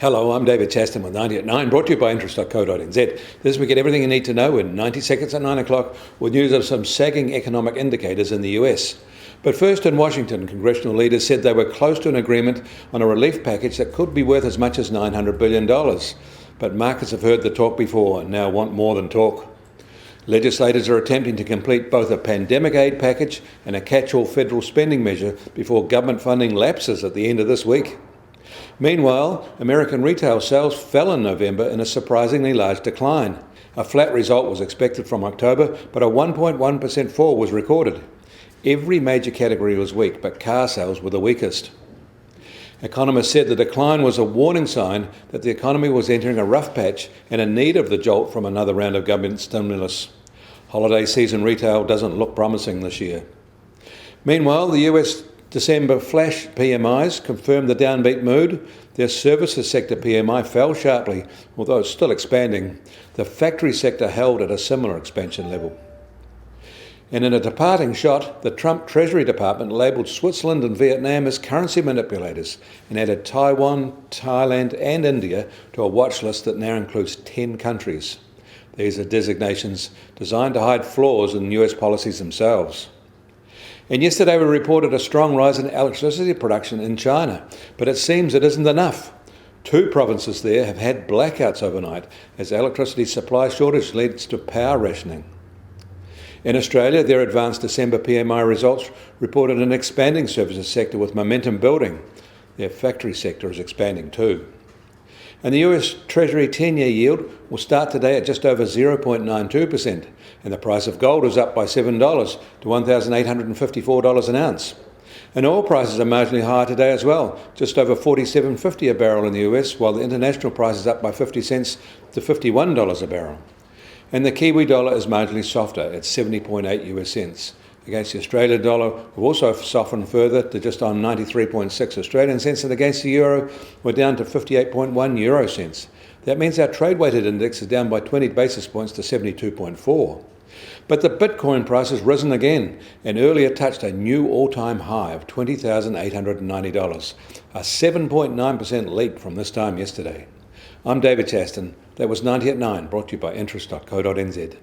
Hello, I'm David Chaston with 90 at 9, brought to you by interest.co.nz. This week, get everything you need to know in 90 seconds at 9 o'clock with news of some sagging economic indicators in the US. But first, in Washington, congressional leaders said they were close to an agreement on a relief package that could be worth as much as $900 billion. But markets have heard the talk before and now want more than talk. Legislators are attempting to complete both a pandemic aid package and a catch-all federal spending measure before government funding lapses at the end of this week. Meanwhile, American retail sales fell in November in a surprisingly large decline. A flat result was expected from October, but a 1.1% fall was recorded. Every major category was weak, but car sales were the weakest. Economists said the decline was a warning sign that the economy was entering a rough patch and in need of the jolt from another round of government stimulus. Holiday season retail doesn't look promising this year. Meanwhile, the US December flash PMIs confirmed the downbeat mood. Their services sector PMI fell sharply, although it's still expanding. The factory sector held at a similar expansion level. And in a departing shot, the Trump Treasury Department labelled Switzerland and Vietnam as currency manipulators and added Taiwan, Thailand and India to a watch list that now includes 10 countries. These are designations designed to hide flaws in US policies themselves. And yesterday we reported a strong rise in electricity production in China, but it seems it isn't enough. 2 provinces there have had blackouts overnight as electricity supply shortage leads to power rationing. In Australia, their advanced December PMI results reported an expanding services sector with momentum building. Their factory sector is expanding too. And the US Treasury 10-year yield will start today at just over 0.92%, and the price of gold is up by $7 to $1,854 an ounce. And oil prices are marginally higher today as well, just over $47.50 a barrel in the US, while the international price is up by 50 cents to $51 a barrel. And the Kiwi dollar is marginally softer at 70.8 US cents. Against the Australian dollar, we've also softened further to just on 93.6 Australian cents, and against the euro, we're down to 58.1 euro cents. That means our trade-weighted index is down by 20 basis points to 72.4. But the Bitcoin price has risen again and earlier touched a new all-time high of $20,890, a 7.9% leap from this time yesterday. I'm David Chaston. That was 90 at 9, brought to you by interest.co.nz.